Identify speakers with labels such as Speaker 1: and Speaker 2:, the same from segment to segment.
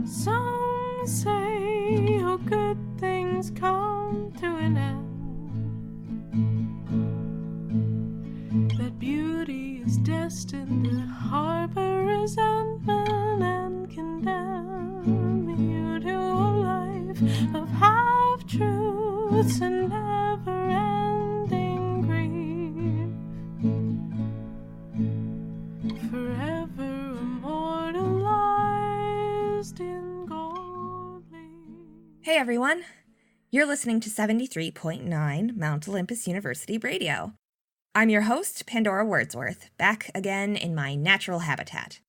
Speaker 1: Some say all good things come to an end, that beauty is destined to harbor resentment and condemn you to a life of half-truths and never-ending grief, forever immortalized in gold leaf.
Speaker 2: Hey everyone, you're listening to 73.9 Mount Olympus University Radio. I'm your host, Pandora Wordsworth, back again in my natural habitat.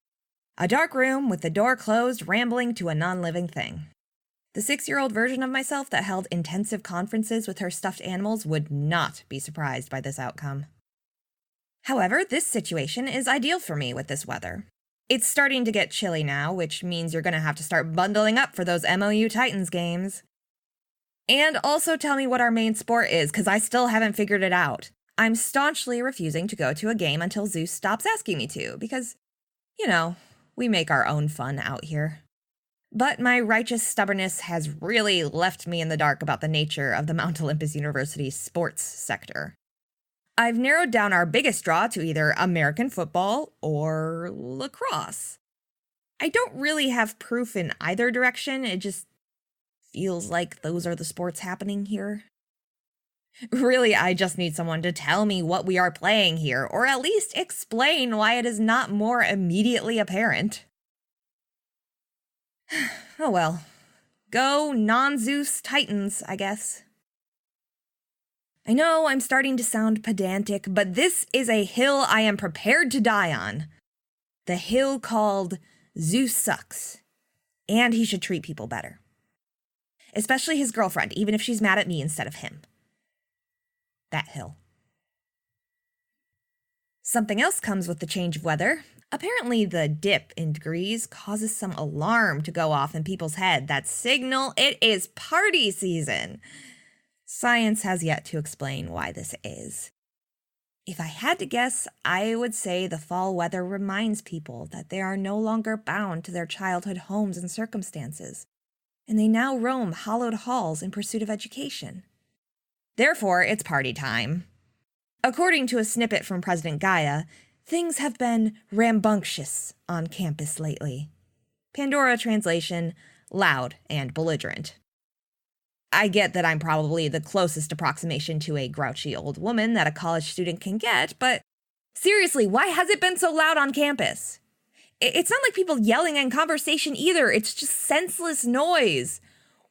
Speaker 2: A dark room with the door closed, rambling to a non-living thing. The 6-year-old version of myself that held intensive conferences with her stuffed animals would not be surprised by this outcome. However, this situation is ideal for me with this weather. It's starting to get chilly now, which means you're going to have to start bundling up for those MOU Titans games. And also tell me what our main sport is, because I still haven't figured it out. I'm staunchly refusing to go to a game until Zeus stops asking me to, because, you know, we make our own fun out here. But my righteous stubbornness has really left me in the dark about the nature of the Mount Olympus University sports sector. I've narrowed down our biggest draw to either American football or lacrosse. I don't really have proof in either direction, it just feels like those are the sports happening here. Really, I just need someone to tell me what we are playing here, or at least explain why it is not more immediately apparent. Oh well. Go non-Zeus Titans, I guess. I know I'm starting to sound pedantic, but this is a hill I am prepared to die on. The hill called Zeus sucks, and he should treat people better. Especially his girlfriend, even if she's mad at me instead of him. That hill. Something else comes with the change of weather. Apparently the dip in degrees causes some alarm to go off in people's head that signal it is party season. Science has yet to explain why this is. If I had to guess, I would say the fall weather reminds people that they are no longer bound to their childhood homes and circumstances, and they now roam hallowed halls in pursuit of education. Therefore, it's party time. According to a snippet from President Gaia, things have been rambunctious on campus lately. Pandora translation, loud and belligerent. I get that I'm probably the closest approximation to a grouchy old woman that a college student can get, but seriously, why has it been so loud on campus? It's not like people yelling in conversation either, it's just senseless noise.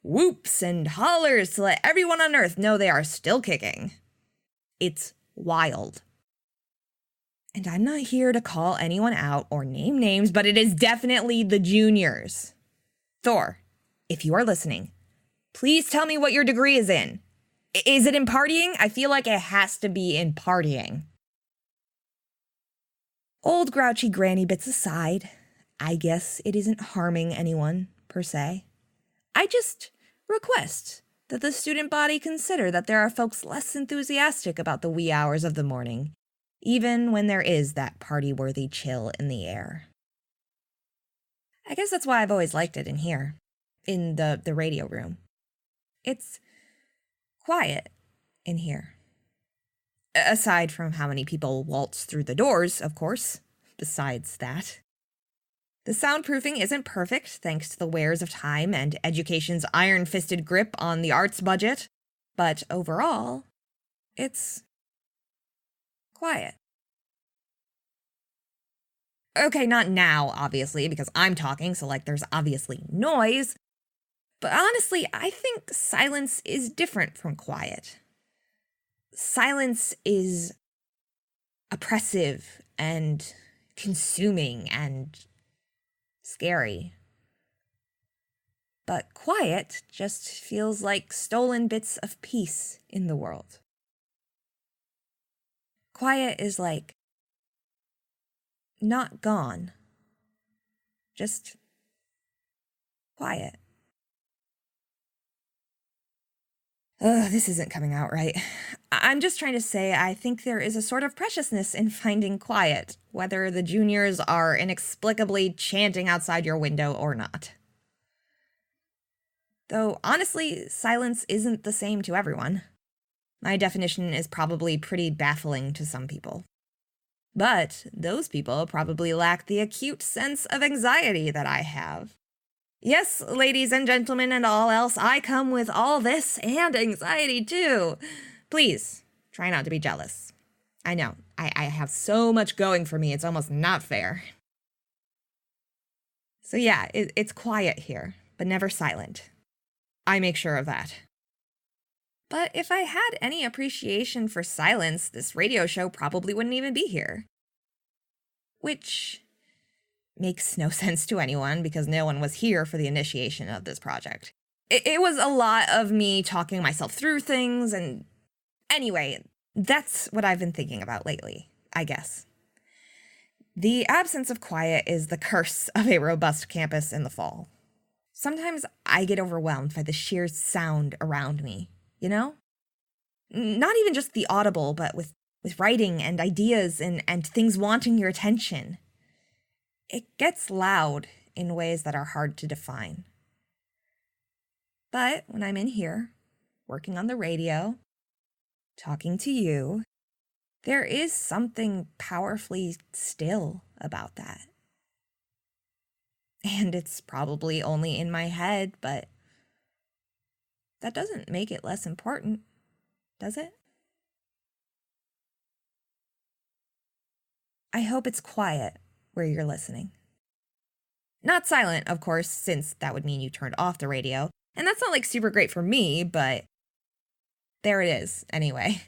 Speaker 2: Whoops and hollers to let everyone on Earth know they are still kicking. It's wild. And I'm not here to call anyone out or name names, but it is definitely the juniors. Thor, if you are listening, please tell me what your degree is in. Is it in partying? I feel like it has to be in partying. Old grouchy granny bits aside, I guess it isn't harming anyone, per se. I just request that the student body consider that there are folks less enthusiastic about the wee hours of the morning, even when there is that party-worthy chill in the air. I guess that's why I've always liked it in here, in the radio room. It's quiet in here. Aside from how many people waltz through the doors, of course, besides that. The soundproofing isn't perfect, thanks to the wares of time and education's iron-fisted grip on the arts budget, but overall, it's quiet. Okay, not now, obviously, because I'm talking, so there's obviously noise, but honestly, I think silence is different from quiet. Silence is oppressive and consuming and scary. But quiet just feels like stolen bits of peace in the world. Quiet is like not gone, just quiet. This isn't coming out right. I'm just trying to say I think there is a sort of preciousness in finding quiet, whether the juniors are inexplicably chanting outside your window or not. Though, honestly, silence isn't the same to everyone. My definition is probably pretty baffling to some people. But those people probably lack the acute sense of anxiety that I have. Yes, ladies and gentlemen and all else, I come with all this and anxiety too. Please, try not to be jealous. I know, I have so much going for me, it's almost not fair. So yeah, it's quiet here, but never silent. I make sure of that. But if I had any appreciation for silence, this radio show probably wouldn't even be here. Which makes no sense to anyone because no one was here for the initiation of this project. It was a lot of me talking myself through things, and anyway, that's what I've been thinking about lately, I guess. The absence of quiet is the curse of a robust campus in the fall. Sometimes I get overwhelmed by the sheer sound around me, you know? Not even just the audible, but with writing and ideas and things wanting your attention. It gets loud in ways that are hard to define. But when I'm in here, working on the radio, talking to you, there is something powerfully still about that. And it's probably only in my head, but that doesn't make it less important, does it? I hope it's quiet where you're listening. Not silent, of course, since that would mean you turned off the radio, and that's not like super great for me, but there it is, anyway.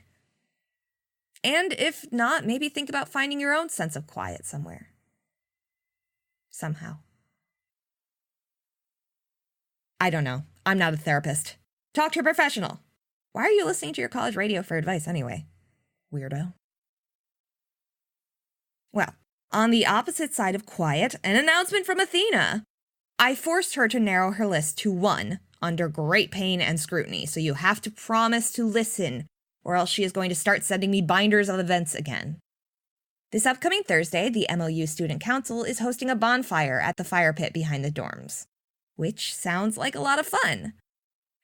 Speaker 2: And if not, maybe think about finding your own sense of quiet somewhere. Somehow. I don't know. I'm not a therapist. Talk to a professional. Why are you listening to your college radio for advice anyway? Weirdo. Well, on the opposite side of quiet, an announcement from Athena. I forced her to narrow her list to one, under great pain and scrutiny, so you have to promise to listen, or else she is going to start sending me binders of events again. This upcoming Thursday, the MOU Student Council is hosting a bonfire at the fire pit behind the dorms, which sounds like a lot of fun.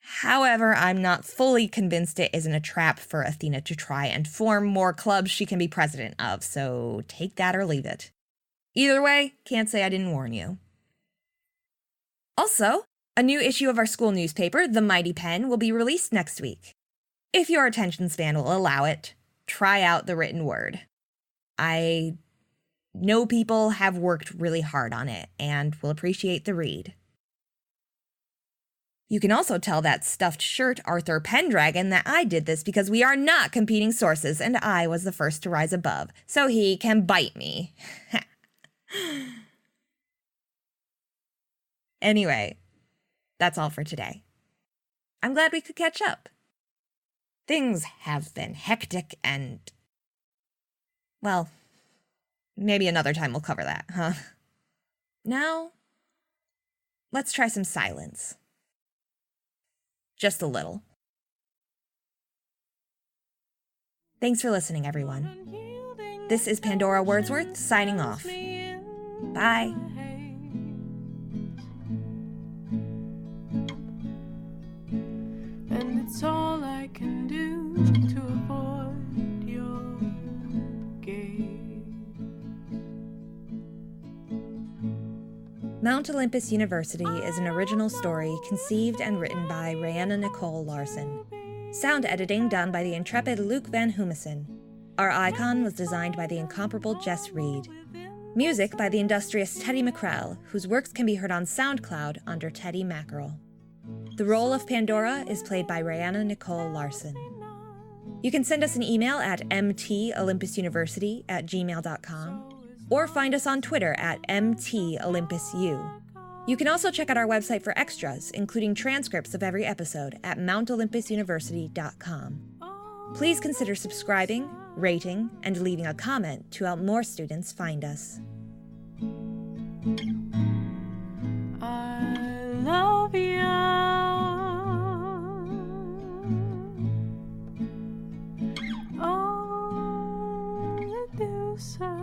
Speaker 2: However, I'm not fully convinced it isn't a trap for Athena to try and form more clubs she can be president of, so take that or leave it. Either way, can't say I didn't warn you. Also, a new issue of our school newspaper, The Mighty Pen, will be released next week. If your attention span will allow it, try out the written word. I know people have worked really hard on it and will appreciate the read. You can also tell that stuffed shirt Arthur Pendragon that I did this because we are not competing sources and I was the first to rise above, so he can bite me. Anyway, that's all for today. I'm glad we could catch up. Things have been hectic and, well, maybe another time we'll cover that, huh? Now, let's try some silence. Just a little. Thanks for listening, everyone. This is Pandora Wordsworth signing off. Bye.
Speaker 1: And it's all I can do to avoid your gaze.
Speaker 2: Mount Olympus University is an original story conceived and written by Rihanna Nicole Larson. Sound editing done by the intrepid Luke Van Humison. Our icon was designed by the incomparable Jess Reed. Music by the industrious Teddy McCrell, whose works can be heard on SoundCloud under Teddy Mackerel. The role of Pandora is played by Rihanna Nicole Larson. You can send us an email at mtolympusuniversity@gmail.com or find us on Twitter at mtolympusu. You can also check out our website for extras, including transcripts of every episode at mountolympusuniversity.com. Please consider subscribing, rating, and leaving a comment to help more students find us.
Speaker 1: I love you. Oh, you do, sir.